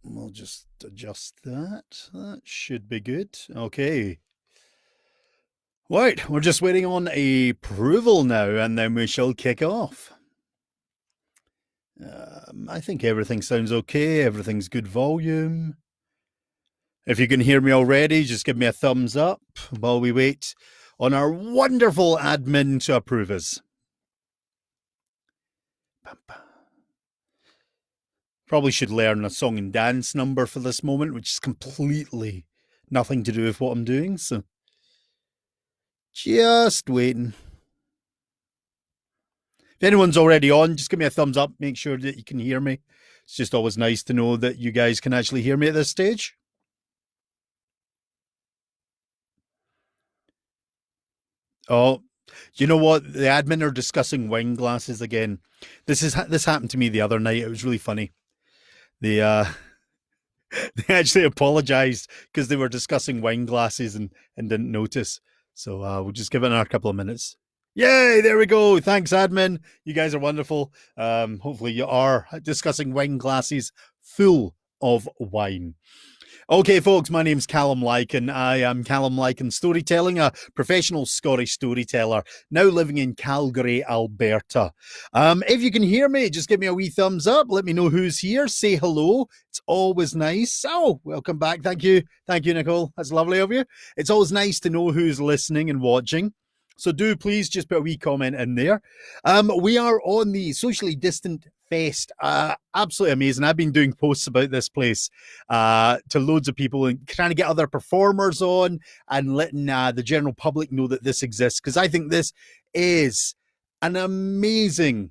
We'll just adjust that. That should be good. Okay. Right, we're just waiting on approval now, and then we shall kick off. I think everything sounds okay. Everything's good volume. If you can hear me already, just give me a thumbs up while we wait on our wonderful admin to approve us. Probably should learn a song and dance number for this moment, which is completely nothing to do with what I'm doing. So just waiting. If anyone's already on, just give me a thumbs up. Make sure that you can hear me. It's just always nice to know that you guys can actually hear me at this stage. Oh, you know what? The admin are discussing wine glasses again. This happened to me the other night. It was really funny. They they actually apologized because they were discussing wine glasses and didn't notice. So we'll just give it another couple of minutes. Yay, there we go. Thanks, admin. You guys are wonderful. Hopefully you are discussing wine glasses full of wine. Okay, folks, my name's Callum Lycan. I am Callum Lycan Storytelling, a professional Scottish storyteller, now living in Calgary, Alberta. If you can hear me, just give me a wee thumbs up. Let me know who's here. Say hello. It's always nice. Oh, welcome back. Thank you. Thank you, Nicole. That's lovely of you. It's always nice to know who's listening and watching. So do please just put a wee comment in there. We are on the Socially Distant Fest. Absolutely amazing. I've been doing posts about this place to loads of people and trying to get other performers on and letting the general public know that this exists, because I think this is an amazing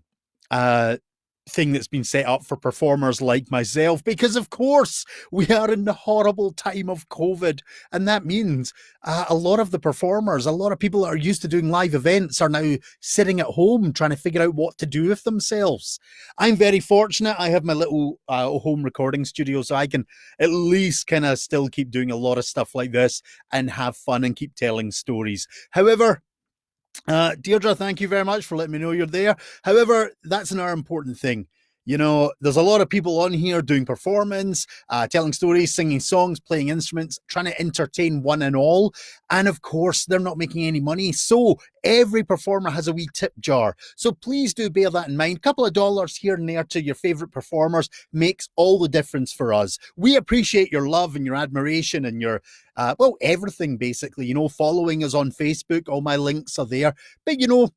thing that's been set up for performers like myself, because of course we are in the horrible time of COVID, and that means a lot of the performers, a lot of people that are used to doing live events are now sitting at home trying to figure out what to do with themselves. I'm very fortunate. I have my little home recording studio, so I can at least kind of still keep doing a lot of stuff like this and have fun and keep telling stories. However, Deirdre, thank you very much for letting me know you're there. However, that's another important thing. You know, there's a lot of people on here doing performance, telling stories, singing songs, playing instruments, trying to entertain one and all. And of course, they're not making any money. So every performer has a wee tip jar. So please do bear that in mind. A couple of dollars here and there to your favorite performers makes all the difference for us. We appreciate your love and your admiration and your well, everything basically. You know, following us on Facebook, all my links are there. But you know,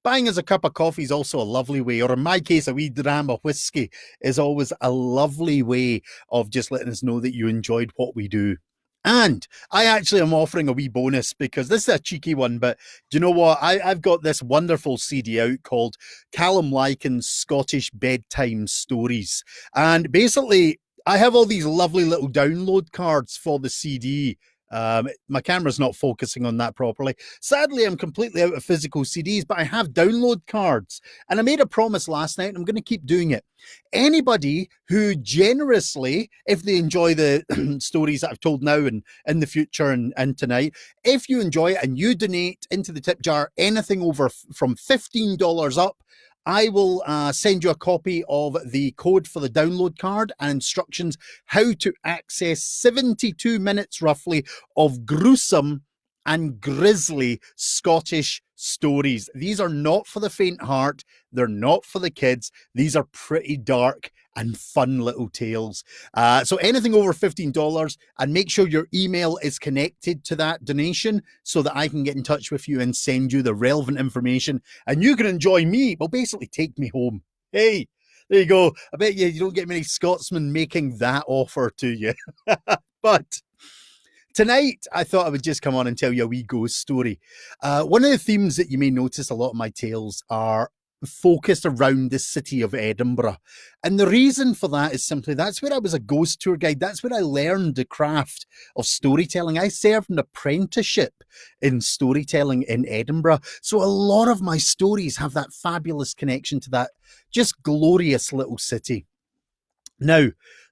buying us a cup of coffee is also a lovely way, or in my case, a wee dram of whiskey is always a lovely way of just letting us know that you enjoyed what we do. And I actually am offering a wee bonus, because this is a cheeky one, but do you know what? I've got this wonderful CD out called Callum Lycan's Scottish Bedtime Stories. And basically, I have all these lovely little download cards for the CD. My camera's not focusing on that properly. Sadly, I'm completely out of physical CDs, but I have download cards. And I made a promise last night, and I'm going to keep doing it. Anybody who generously, if they enjoy the stories that I've told now and in the future and tonight, if you enjoy it and you donate into the tip jar anything over from $15 up, I will send you a copy of the code for the download card and instructions how to access 72 minutes roughly of gruesome and grisly Scottish stories. These are not for the faint heart. They're not for the kids. These are pretty dark and fun little tales. So anything over $15, and make sure your email is connected to that donation so that I can get in touch with you and send you the relevant information, and you can enjoy me. Well, basically take me home. Hey, there you go. I bet you don't get many Scotsmen making that offer to you. But tonight, I thought I would just come on and tell you a wee ghost story. One of the themes that you may notice a lot of my tales are focused around the city of Edinburgh. And the reason for that is simply that's where I was a ghost tour guide. That's where I learned the craft of storytelling. I served an apprenticeship in storytelling in Edinburgh. So a lot of my stories have that fabulous connection to that just glorious little city. Now,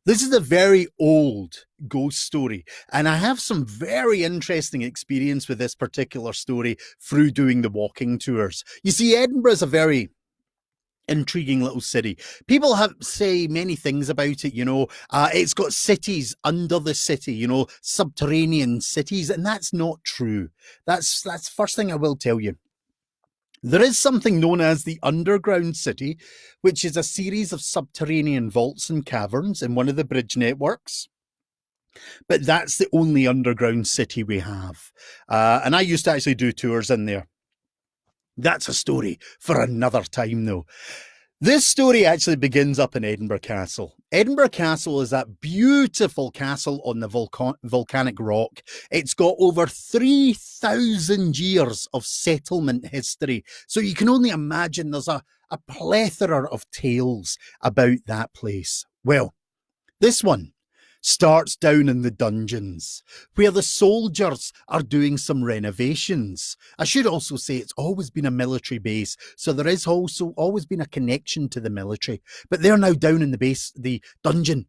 this is a very old ghost story, and I have some very interesting experience with this particular story through doing the walking tours. You see, Edinburgh is a very intriguing little city. People say many things about it, it's got cities under the city, subterranean cities, and that's not true. That's the first thing I will tell you. There is something known as the Underground City, which is a series of subterranean vaults and caverns in one of the bridge networks. But that's the only underground city we have. And I used to actually do tours in there. That's a story for another time, though. This story actually begins up in Edinburgh Castle. Edinburgh Castle is that beautiful castle on the volcanic rock. It's got over 3,000 years of settlement history. So you can only imagine there's a plethora of tales about that place. Well, this one starts down in the dungeons, where the soldiers are doing some renovations. I should also say it's always been a military base, so there is also always been a connection to the military. But they're now down in the dungeon,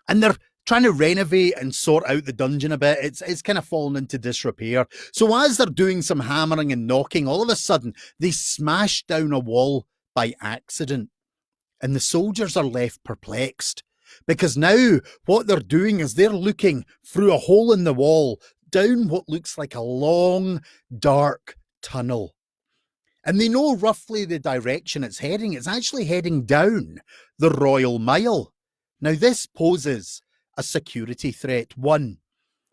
and they're trying to renovate and sort out the dungeon a bit. It's kind of fallen into disrepair. So as they're doing some hammering and knocking, all of a sudden they smash down a wall by accident, and the soldiers are left perplexed. Because now what they're doing is they're looking through a hole in the wall down what looks like a long, dark tunnel. And they know roughly the direction it's heading. It's actually heading down the Royal Mile. Now, this poses a security threat. One,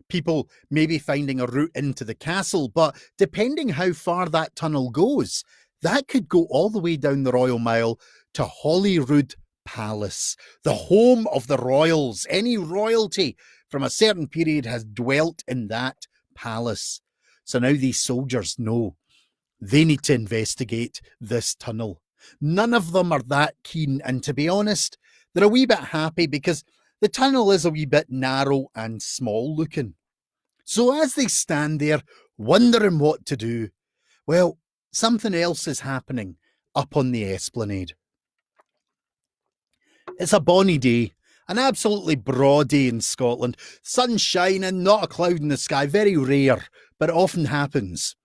people may be finding a route into the castle, but depending how far that tunnel goes, that could go all the way down the Royal Mile to Holyrood Palace, the home of the royals. Any royalty from a certain period has dwelt in that palace. So now these soldiers know they need to investigate this tunnel. None of them are that keen, and to be honest, they're a wee bit happy because the tunnel is a wee bit narrow and small looking. So as they stand there wondering what to do, well, something else is happening up on the esplanade. It's a bonny day, an absolutely broad day in Scotland. Sun shining, not a cloud in the sky, very rare, but it often happens.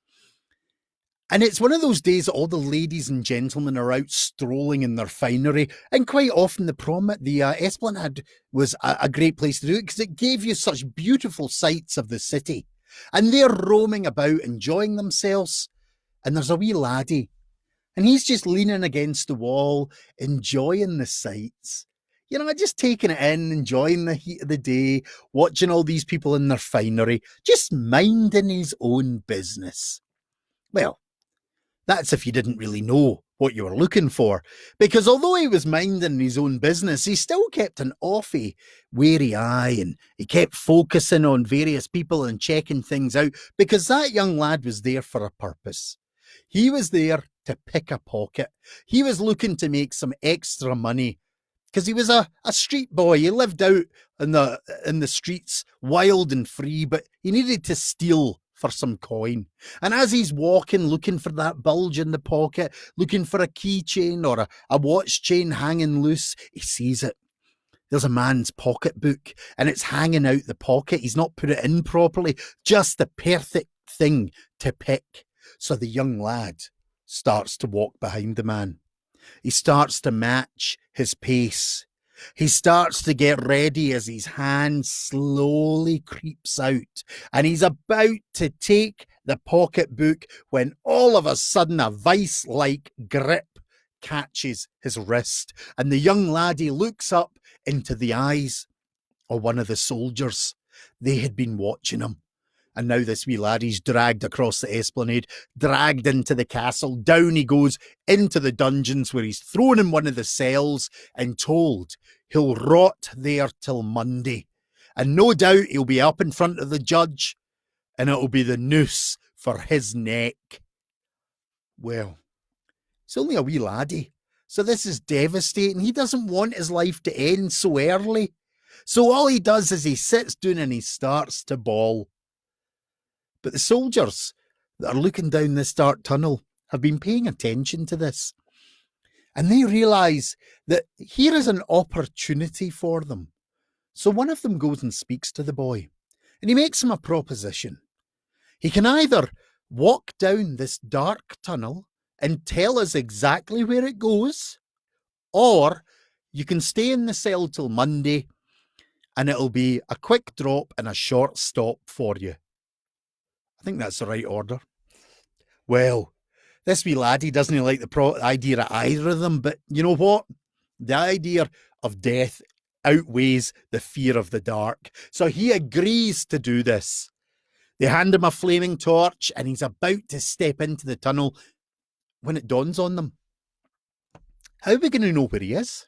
And it's one of those days that all the ladies and gentlemen are out strolling in their finery, and quite often the Esplanade was a great place to do it because it gave you such beautiful sights of the city. And they're roaming about, enjoying themselves, and there's a wee laddie. And he's just leaning against the wall, enjoying the sights. Just taking it in, enjoying the heat of the day, watching all these people in their finery, just minding his own business. Well, that's if you didn't really know what you were looking for. Because although he was minding his own business, he still kept an awfully wary eye, and he kept focusing on various people and checking things out, because that young lad was there for a purpose. He was there to pick a pocket. He was looking to make some extra money because he was a street boy. He lived out in the streets, wild and free, but he needed to steal for some coin. And as he's walking, looking for that bulge in the pocket, looking for a keychain or a watch chain hanging loose, he sees it. There's a man's pocketbook, and it's hanging out the pocket. He's not put it in properly. Just the perfect thing to pick. So the young lad starts to walk behind the man. He starts to match his pace. He starts to get ready as his hand slowly creeps out, and he's about to take the pocketbook when all of a sudden a vice-like grip catches his wrist, and the young laddie looks up into the eyes of one of the soldiers. They had been watching him. And now this wee laddie's dragged across the esplanade, dragged into the castle. Down he goes into the dungeons, where he's thrown in one of the cells and told he'll rot there till Monday. And no doubt he'll be up in front of the judge, and it'll be the noose for his neck. Well, it's only a wee laddie, so this is devastating. He doesn't want his life to end so early. So all he does is he sits down and he starts to bawl. But the soldiers that are looking down this dark tunnel have been paying attention to this. And they realise that here is an opportunity for them. So one of them goes and speaks to the boy, and he makes him a proposition. He can either walk down this dark tunnel and tell us exactly where it goes, Or you can stay in the cell till Monday and it'll be a quick drop and a short stop for you. I think that's the right order. Well, this wee laddie doesn't like the idea of either of them, but you know what? The idea of death outweighs the fear of the dark. So he agrees to do this. They hand him a flaming torch and he's about to step into the tunnel when it dawns on them. How are we going to know where he is?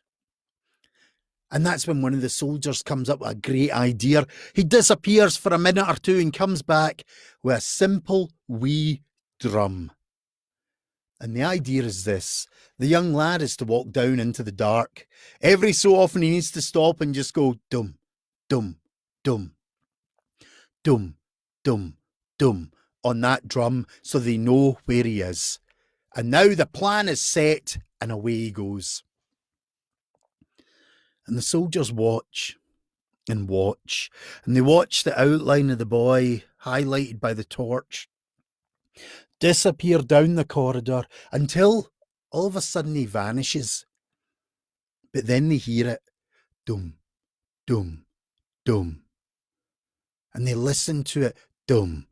And that's when one of the soldiers comes up with a great idea. He disappears for a minute or two and comes back with a simple wee drum. And the idea is this. The young lad is to walk down into the dark. Every so often he needs to stop and just go dum, dum, dum, dum, dum, dum on that drum so they know where he is. And now the plan is set and away he goes. And the soldiers watch and watch, and they watch the outline of the boy, highlighted by the torch, disappear down the corridor until all of a sudden he vanishes. But then they hear it, dum, dum, dum. And they listen to it, dum,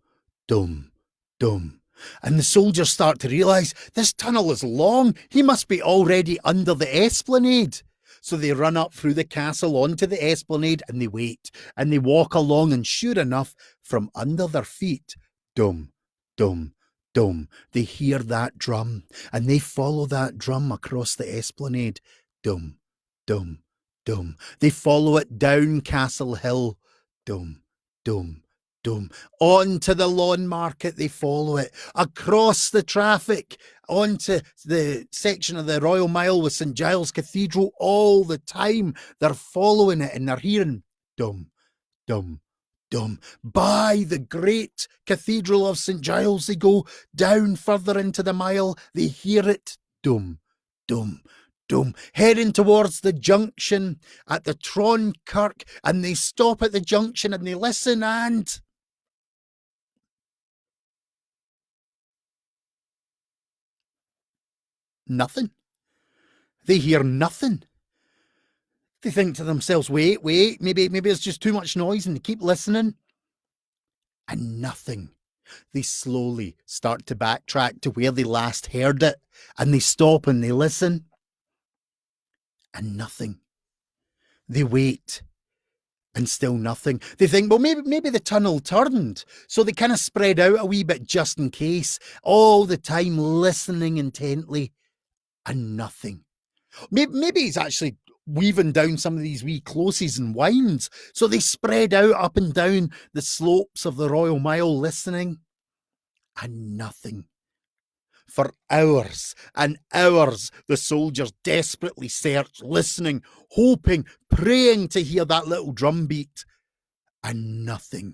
dum, dum. And the soldiers start to realise this tunnel is long. He must be already under the esplanade. So they run up through the castle onto the esplanade and they wait. And they walk along and sure enough, from under their feet, dum, dum, dum, they hear that drum. And they follow that drum across the esplanade. Dum, dum, dum. They follow it down Castle Hill. Dum, dum, dum. On to the lawn market they follow it. Across the traffic. Onto the section of the Royal Mile with St Giles Cathedral. All the time they're following it and they're hearing dum, dum, dum. By the great Cathedral of St Giles they go. Down further into the mile they hear it dum, dum, dum. Heading towards the junction at the Tron Kirk, and they stop at the junction and they listen and nothing. They hear nothing. They think to themselves, wait, maybe it's just too much noise, and they keep listening. And nothing. They slowly start to backtrack to where they last heard it, and they stop and they listen. And nothing. They wait. And still nothing. They think, well, maybe the tunnel turned. So they kind of spread out a wee bit just in case. All the time listening intently. And nothing. Maybe he's actually weaving down some of these wee closes and winds. So they spread out up and down the slopes of the Royal Mile listening. And nothing. For hours and hours, the soldiers desperately searched, listening, hoping, praying to hear that little drum beat. And nothing.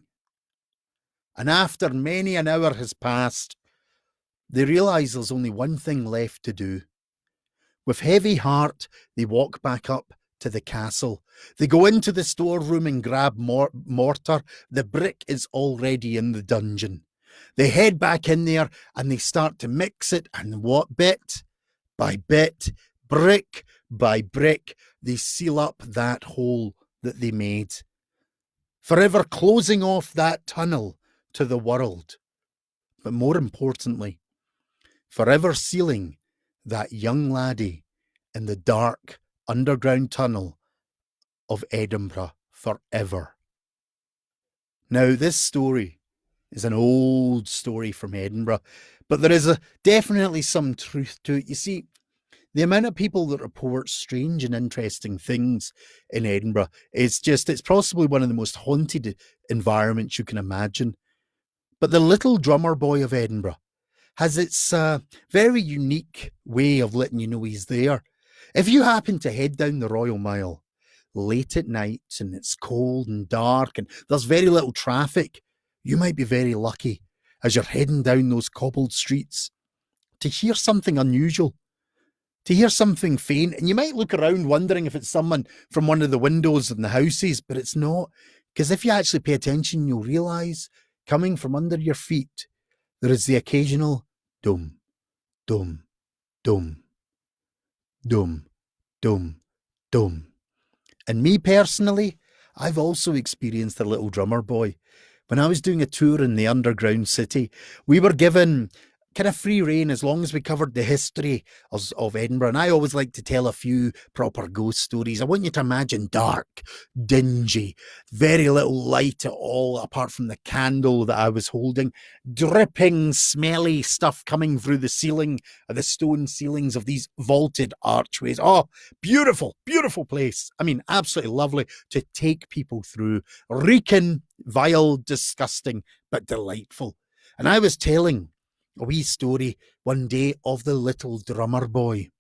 And after many an hour has passed, they realise there's only one thing left to do. With heavy heart, they walk back up to the castle. They go into the storeroom and grab mortar. The brick is already in the dungeon. They head back in there and they start to mix it, and what bit by bit, brick by brick, they seal up that hole that they made, forever closing off that tunnel to the world. But more importantly, forever sealing that young laddie in the dark underground tunnel of Edinburgh forever. Now, this story is an old story from Edinburgh, but there is definitely some truth to it. You see, the amount of people that report strange and interesting things in Edinburgh is it's possibly one of the most haunted environments you can imagine. But the Little Drummer Boy of Edinburgh has its very unique way of letting you know he's there. If you happen to head down the Royal Mile late at night and it's cold and dark and there's very little traffic, you might be very lucky as you're heading down those cobbled streets to hear something unusual, to hear something faint. And you might look around wondering if it's someone from one of the windows in the houses, but it's not. Because if you actually pay attention, you'll realise coming from under your feet, there is the occasional dum, dum, dum, dum, dum, dum. And me personally, I've also experienced the Little Drummer Boy. When I was doing a tour in the underground city, we were given kind of free rein as long as we covered the history of Edinburgh. And I always like to tell a few proper ghost stories. I want you to imagine dark, dingy, very little light at all, apart from the candle that I was holding, dripping, smelly stuff coming through the ceiling, the stone ceilings of these vaulted archways. Oh, beautiful, beautiful place. I mean, absolutely lovely to take people through. Reeking, vile, disgusting, but delightful. And I was telling a wee story one day of the Little Drummer Boy.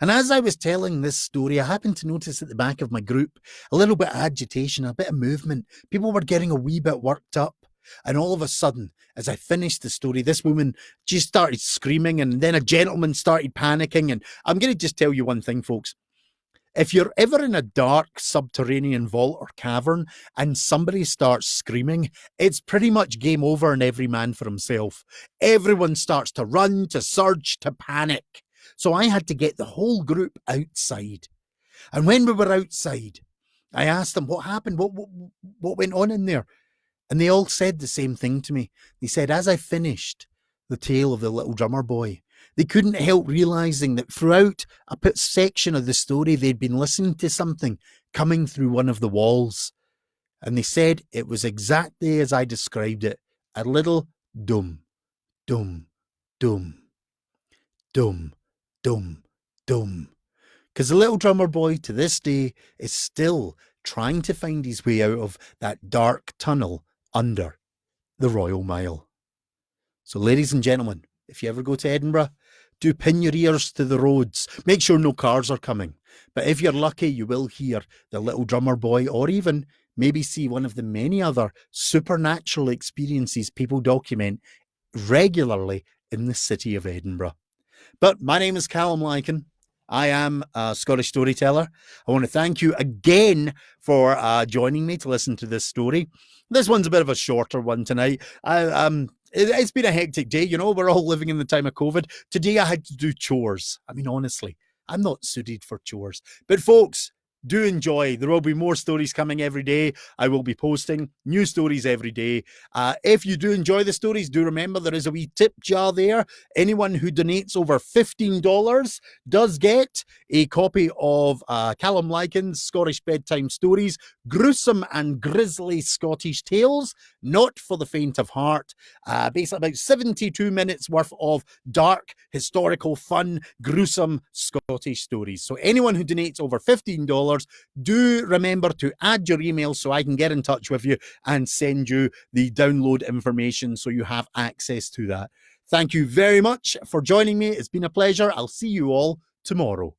And as I was telling this story, I happened to notice at the back of my group a little bit of agitation, a bit of movement. People were getting a wee bit worked up. And all of a sudden, as I finished the story, this woman just started screaming, and then a gentleman started panicking. And I'm going to just tell you one thing, folks. If you're ever in a dark subterranean vault or cavern and somebody starts screaming, it's pretty much game over and every man for himself. Everyone starts to run, to surge, to panic. So I had to get the whole group outside. And when we were outside, I asked them what happened, what went on in there. And they all said the same thing to me. They said, as I finished the tale of the Little Drummer Boy, they couldn't help realising that throughout a section of the story, they'd been listening to something coming through one of the walls. And they said it was exactly as I described it, a little dum, dum, dum, dum, dum, dum. Because the Little Drummer Boy to this day is still trying to find his way out of that dark tunnel under the Royal Mile. So, ladies and gentlemen, if you ever go to Edinburgh, do pin your ears to the roads. Make sure no cars are coming. But if you're lucky, you will hear the Little Drummer Boy, or even maybe see one of the many other supernatural experiences people document regularly in the city of Edinburgh. But my name is Callum Lycan. I am a Scottish storyteller. I want to thank you again for joining me to listen to this story. This one's a bit of a shorter one tonight. It's been a hectic day. You know, we're all living in the time of COVID. Today I had to do chores. I mean, honestly, I'm not suited for chores. But folks, do enjoy. There will be more stories coming every day. I will be posting new stories every day. If you do enjoy the stories, do remember there is a wee tip jar there. Anyone who donates over $15 does get a copy of Callum Lycan's Scottish Bedtime Stories, Gruesome and Grisly Scottish Tales, not for the faint of heart. Basically about 72 minutes worth of dark, historical, fun, gruesome Scottish stories. So anyone who donates over $15, do remember to add your email so I can get in touch with you and send you the download information so you have access to that. Thank you very much for joining me. It's been a pleasure. I'll see you all tomorrow.